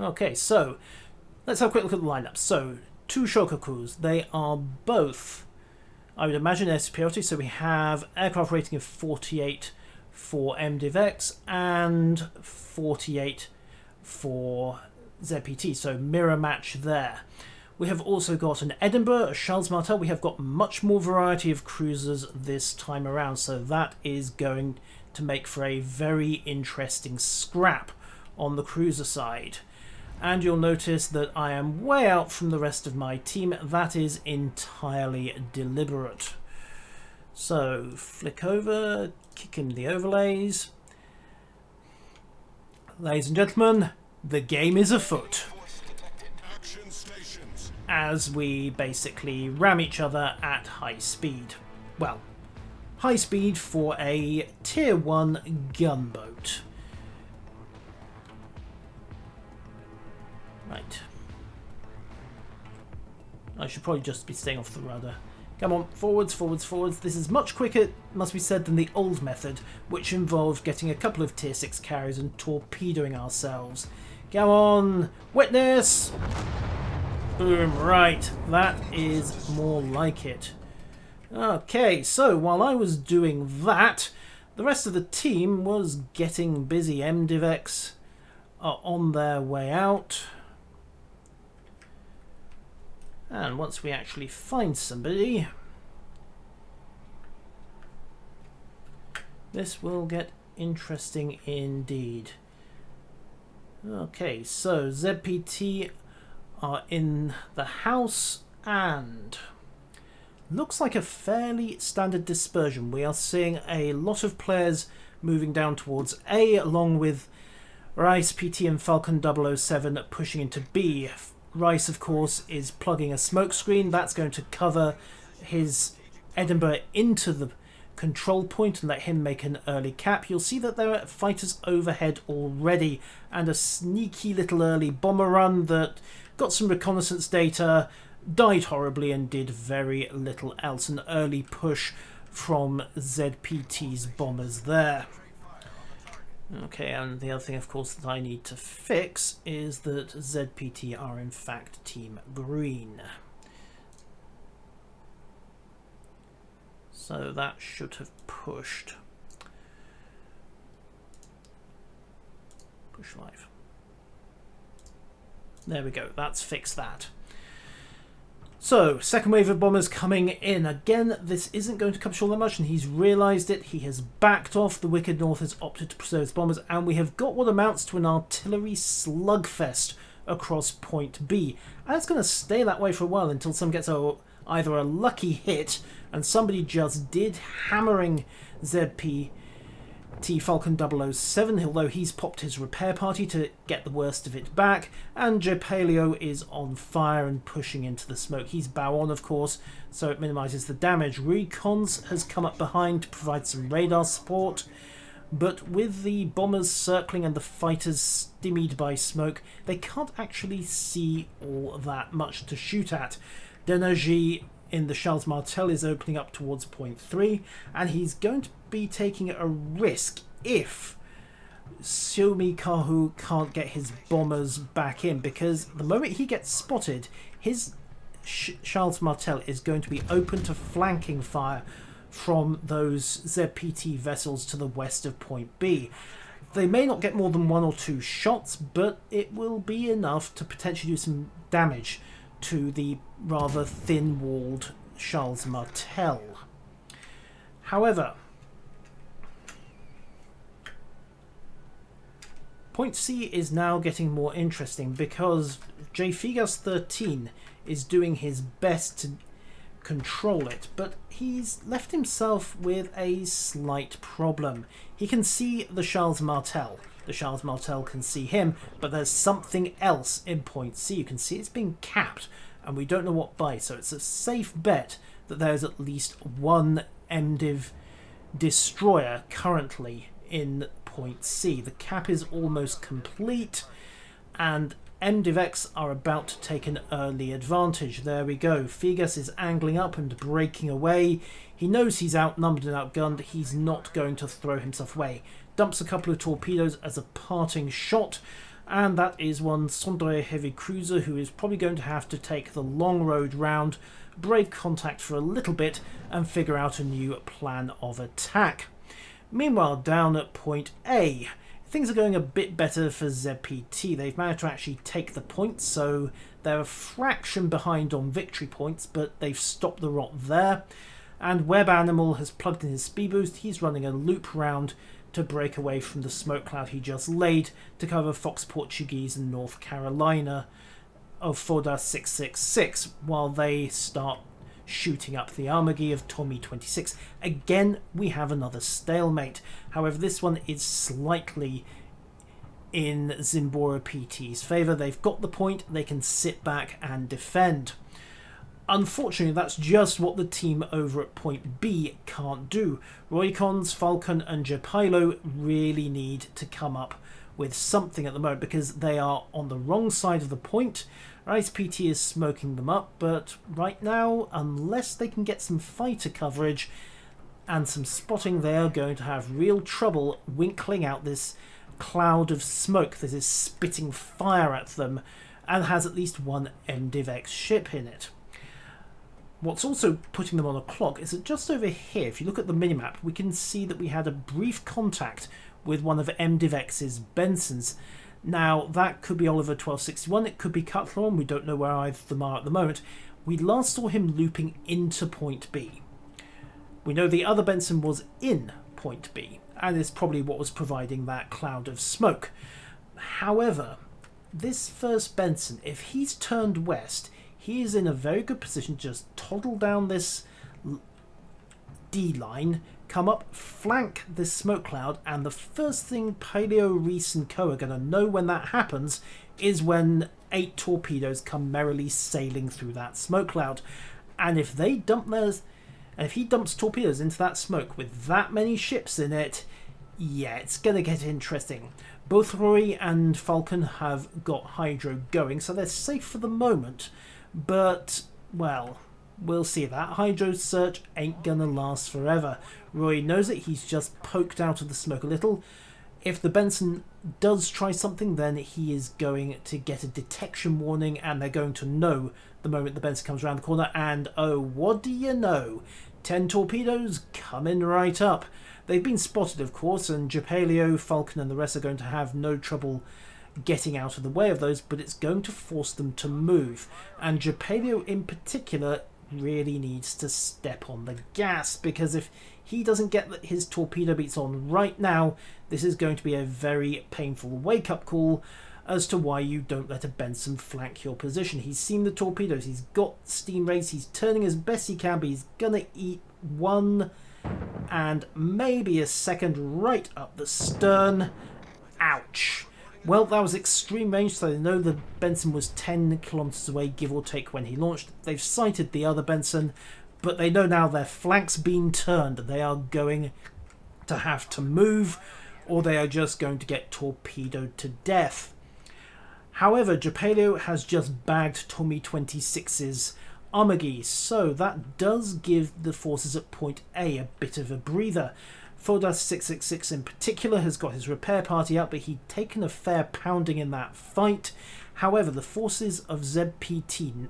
Okay, so let's have a quick look at the lineup. So, two Shokakus. They are both, I would imagine, air superiority. So we have aircraft rating of 48 for MDIV-X and 48 for ZPT. So mirror match there. We have also got an Edinburgh, a Charles Martel. We have got much more variety of cruisers this time around. So that is going to make for a very interesting scrap on the cruiser side. And you'll notice that I am way out from the rest of my team. That is entirely deliberate. So, flick over, kick in the overlays. Ladies and gentlemen, the game is afoot. As we basically ram each other at high speed. Well, high speed for a Tier 1 gunboat. Right. I should probably just be staying off the rudder. Come on, forwards, forwards, forwards. This is much quicker, must be said, than the old method, which involved getting a couple of Tier 6 carriers and torpedoing ourselves. Come on, witness! Boom, right. That is more like it. Okay, so while I was doing that, the rest of the team was getting busy. MDIV-X are on their way out. And once we actually find somebody, this will get interesting indeed. Okay, so ZPT are in the house and looks like a fairly standard dispersion. We are seeing a lot of players moving down towards A, along with Rice, PT and Falcon 007 pushing into B. Rice, of course, is plugging a smoke screen. That's going to cover his Edinburgh into the control point and let him make an early cap. You'll see that there are fighters overhead already and a sneaky little early bomber run that got some reconnaissance data, died horribly and did very little else. An early push from ZPT's bombers there. Okay, and the other thing, of course, that I need to fix is that ZPT are in fact Team Green. So that should have pushed. Push live. There we go, that's fixed that. So, second wave of bombers coming in. Again, this isn't going to come short that much, and he's realised it. He has backed off. The Wicked North has opted to preserve his bombers, and we have got what amounts to an artillery slugfest across point B. And it's going to stay that way for a while until someone gets either a lucky hit, and somebody just did, hammering ZPT Falcon 007, although he's popped his repair party to get the worst of it back, and Jepaleo is on fire and pushing into the smoke. He's bow on, of course, so it minimises the damage. Recons has come up behind to provide some radar support, but with the bombers circling and the fighters stymied by smoke, they can't actually see all that much to shoot at. Denergy in the Charles Martel is opening up towards point 3, and he's going to be taking a risk if Xiaomi Kahu can't get his bombers back in, because the moment he gets spotted, his Charles Martel is going to be open to flanking fire from those ZPT vessels to the west of point B. They may not get more than 1 or 2 shots, but it will be enough to potentially do some damage to the rather thin-walled Charles Martel. However, point C is now getting more interesting because J-Figas 13 is doing his best to control it, but he's left himself with a slight problem. He can see the Charles Martel. The Charles Martel can see him, but there's something else in point C. You can see it's being capped, and we don't know what by, so it's a safe bet that there's at least one MDIV destroyer currently in point C. The cap is almost complete, and MDIV-X are about to take an early advantage. There we go. Figas is angling up and breaking away. He knows he's outnumbered and outgunned. He's not going to throw himself away. Dumps a couple of torpedoes as a parting shot, and that is one Sondre heavy cruiser who is probably going to have to take the long road round, break contact for a little bit, and figure out a new plan of attack. Meanwhile, down at point A, things are going a bit better for ZPT. They've managed to actually take the point, so they're a fraction behind on victory points, but they've stopped the rot there. And Web Animal has plugged in his speed boost. He's running a loop round to break away from the smoke cloud he just laid to cover Fox Portuguese and North Carolina of Foda 666 while they start shooting up the Armagi of Tommy 26. Again, we have another stalemate. However, this one is slightly in Zimbora PT's favour. They've got the point, they can sit back and defend. Unfortunately, that's just what the team over at point B can't do. Roycons, Falcon and Japilo really need to come up with something at the moment because they are on the wrong side of the point. Ice PT is smoking them up, but right now, unless they can get some fighter coverage and some spotting, they are going to have real trouble winkling out this cloud of smoke that is spitting fire at them and has at least one MDIV-X ship in it. What's also putting them on a clock is that just over here, if you look at the minimap, we can see that we had a brief contact with one of MDIV-X's Bensons. Now, that could be Oliver 1261, it could be Cutler, we don't know where either of them are at the moment. We last saw him looping into point B. We know the other Benson was in point B, and is probably what was providing that cloud of smoke. However, this first Benson, if he's turned west, he is in a very good position to just toddle down this D line, come up, flank this smoke cloud, and the first thing Paleo, Reese and Co are going to know when that happens is when 8 torpedoes come merrily sailing through that smoke cloud. And if they dump theirs, and if he dumps torpedoes into that smoke with that many ships in it, yeah, it's going to get interesting. Both Rory and Falcon have got Hydro going, so they're safe for the moment, but, well, we'll see. That Hydro search ain't gonna last forever. Roy knows it, he's just poked out of the smoke a little. If the Benson does try something, then he is going to get a detection warning, and they're going to know the moment the Benson comes around the corner, and oh, what do you know? 10 torpedoes coming right up. They've been spotted, of course, and Japaleo, Falcon and the rest are going to have no trouble getting out of the way of those, but it's going to force them to move. And Japaleo in particular really needs to step on the gas, because if he doesn't get his torpedo beats on right now, this is going to be a very painful wake-up call as to why you don't let a Benson flank your position. He's seen the torpedoes, he's got steam rays, he's turning as best he can, but he's gonna eat one and maybe a second right up the stern. Ouch. Well, that was extreme range, so they know the Benson was 10 kilometers away, give or take, when he launched. They've sighted the other Benson, but they know now their flank's been turned. They are going to have to move, or they are just going to get torpedoed to death. However, Japaleo has just bagged Tommy 26's Armagi, so that does give the forces at point A a bit of a breather. Fodas 666 in particular has got his repair party out, but he'd taken a fair pounding in that fight. However, the forces of ZPT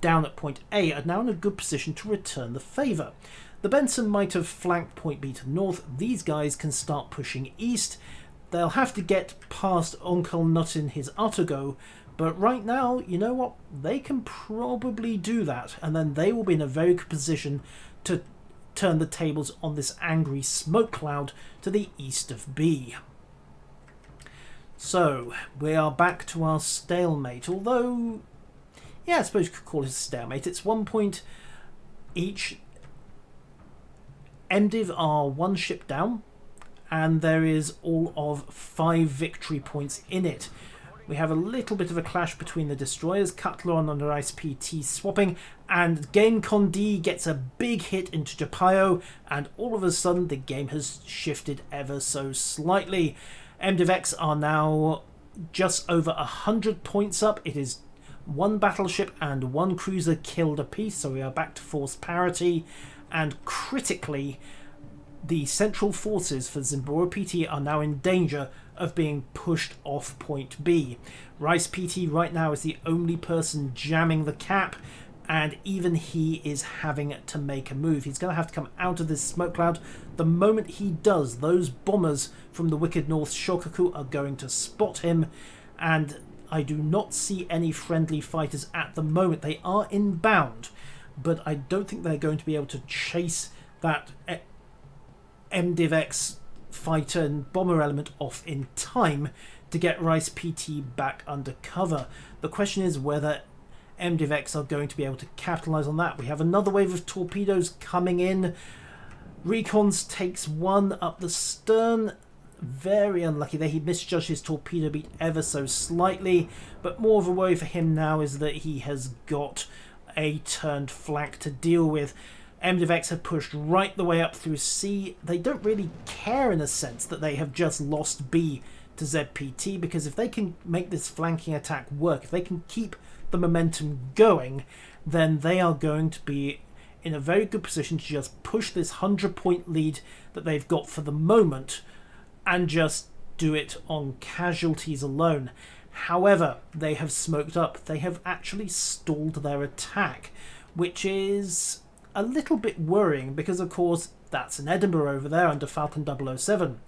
down at point A are now in a good position to return the favour. The Benson might have flanked point B to the north. These guys can start pushing east. They'll have to get past Onkel Nut in his Autogo, but right now, you know what? They can probably do that, and then they will be in a very good position to turn the tables on this angry smoke cloud to the east of B. So, we are back to our stalemate, although, yeah, I suppose you could call it a stalemate. It's 1 point each. MDiv are 1 ship down, and there is all of 5 victory points in it. We have a little bit of a clash between the destroyers, Cutlaron under Ice PT swapping, and GameCon D gets a big hit into Japio, and all of a sudden the game has shifted ever so slightly. MDiv-X are now just over 100 points up. It is 1 battleship and 1 cruiser killed apiece, so we are back to force parity, and critically, the central forces for Zimbora PT are now in danger of being pushed off point B. Rice PT right now is the only person jamming the cap, and even he is having to make a move. He's going to have to come out of this smoke cloud. The moment he does, those bombers from the Wicked North Shokaku are going to spot him, and I do not see any friendly fighters at the moment. They are inbound, but I don't think they're going to be able to chase that MDIV-X fighter and bomber element off in time to get Rice PT back under cover. The question is whether MDIV-X are going to be able to capitalize on that. We have another wave of torpedoes coming in. Recons takes one up the stern. Very unlucky there. He misjudged his torpedo beat ever so slightly, but more of a worry for him now is that he has got a turned flank to deal with. MDIV-X have pushed right the way up through C. They don't really care in a sense that they have just lost B to ZPT, because if they can make this flanking attack work, if they can keep the momentum going, then they are going to be in a very good position to just push this 100-point lead that they've got for the moment and just do it on casualties alone. However, they have smoked up. They have actually stalled their attack, which is a little bit worrying because, of course, that's an Edinburgh over there under Falcon 007.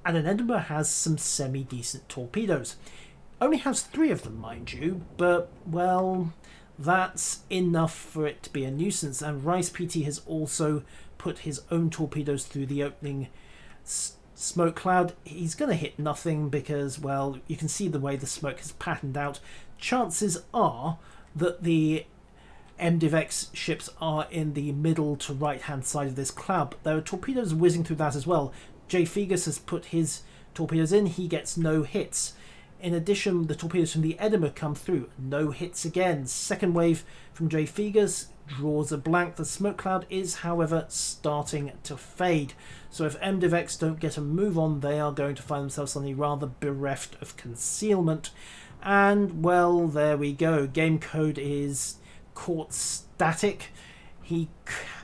And an Edinburgh has some semi-decent torpedoes. Only has 3 of them, mind you, but, well, that's enough for it to be a nuisance. And Rice PT has also put his own torpedoes through the opening smoke cloud. He's going to hit nothing because, well, you can see the way the smoke has patterned out. Chances are that the MDIV-X ships are in the middle to right-hand side of this cloud. There are torpedoes whizzing through that as well. J. Figus has put his torpedoes in. He gets no hits. In addition, the torpedoes from the Edinburgh come through. No hits again. Second wave from J. Figus draws a blank. The smoke cloud is, however, starting to fade. So if MDIV-X don't get a move on, they are going to find themselves suddenly rather bereft of concealment. And, well, there we go. Game code is caught static. He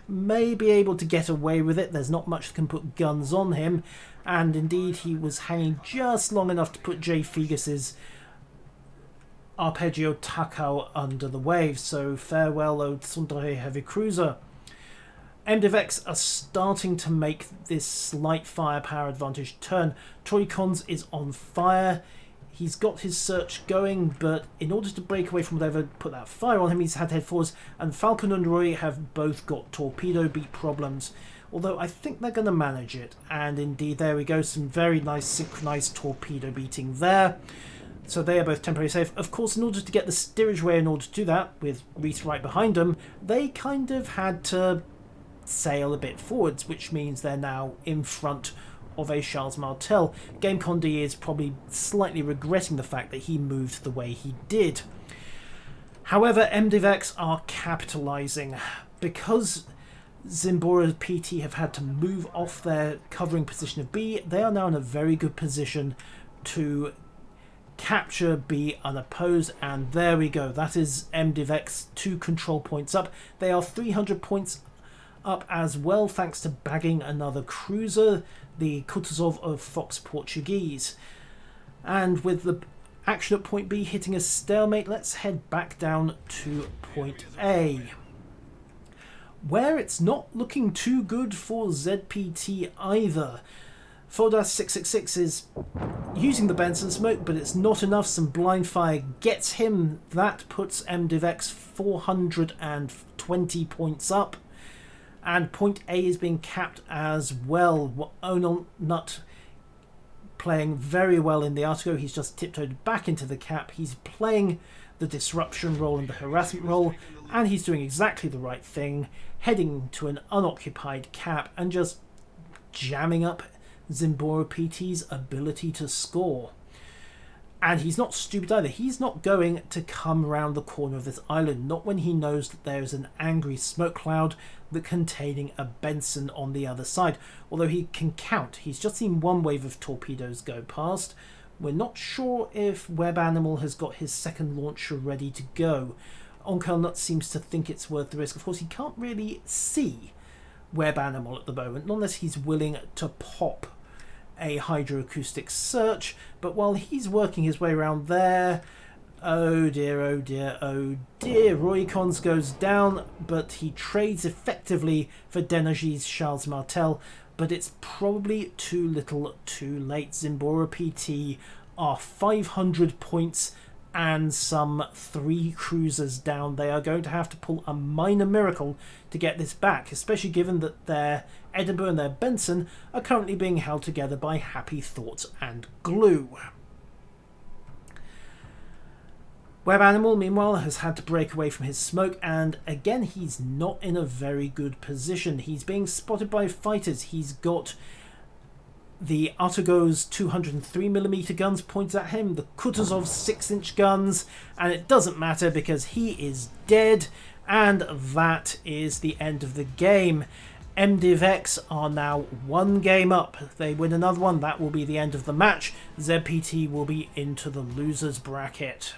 may be able to get away with it. There's not much that can put guns on him. And indeed, he was hanging just long enough to put J. Figus's Arpeggio Takao under the waves. So farewell, old Tsundere Heavy Cruiser. MDIV-X are starting to make this slight firepower advantage turn. Toricons is on fire. He's got his search going, but in order to break away from whatever put that fire on him, he's had to head forwards. And Falcon and Roy have both got torpedo beat problems, although I think they're going to manage it. And indeed, there we go, some very nice synchronized torpedo beating there. So they are both temporarily safe. Of course, in order to get the steerage way in order to do that, with Reese right behind them, they kind of had to sail a bit forwards, which means they're now in front of a Charles Martel. Game Condé is probably slightly regretting the fact that he moved the way he did. However, MDIV-X are capitalizing because Zimbora PT have had to move off their covering position of B. They are now in a very good position to capture B unopposed, and there we go. That is MDIV-X 2 control points up. They are 300 points up as well, thanks to bagging another cruiser, the Kutuzov of Fox Portuguese. And with the action at point B hitting a stalemate, let's head back down to point A, where it's not looking too good for ZPT either. Fodas 666 is using the Benson smoke, but it's not enough. Some blind fire gets him. That puts MDIV-X 420 points up. And point A is being capped as well. Onal Nut playing very well in the Artigo. He's just tiptoed back into the cap. He's playing the disruption role and the harassment role, and he's doing exactly the right thing, heading to an unoccupied cap and just jamming up Zimbora PT's ability to score. And he's not stupid either. He's not going to come around the corner of this island, not when he knows that there is an angry smoke cloud that containing a Benson on the other side. Although he can count. He's just seen one wave of torpedoes go past. We're not sure if Web Animal has got his second launcher ready to go. Onkel Nut seems to think it's worth the risk. Of course, he can't really see Web Animal at the moment, not unless he's willing to pop a hydroacoustic search, but while he's working his way around there, oh dear, oh dear, oh dear, Roycons goes down, but he trades effectively for Denergy's Charles Martel, but it's probably too little too late. Zimbora PT are 500 points and some 3 cruisers down. They are going to have to pull a minor miracle to get this back, especially given that their Edinburgh and their Benson are currently being held together by Happy Thoughts and glue. Web Animal, meanwhile, has had to break away from his smoke, and again, he's not in a very good position. He's being spotted by fighters. He's got the Artogo's 203mm guns pointed at him, the Kutuzov 6-inch guns, and it doesn't matter because he is dead, and that is the end of the game. MDIV-X are now 1 game up. If they win another one, that will be the end of the match. ZPT will be into the losers bracket.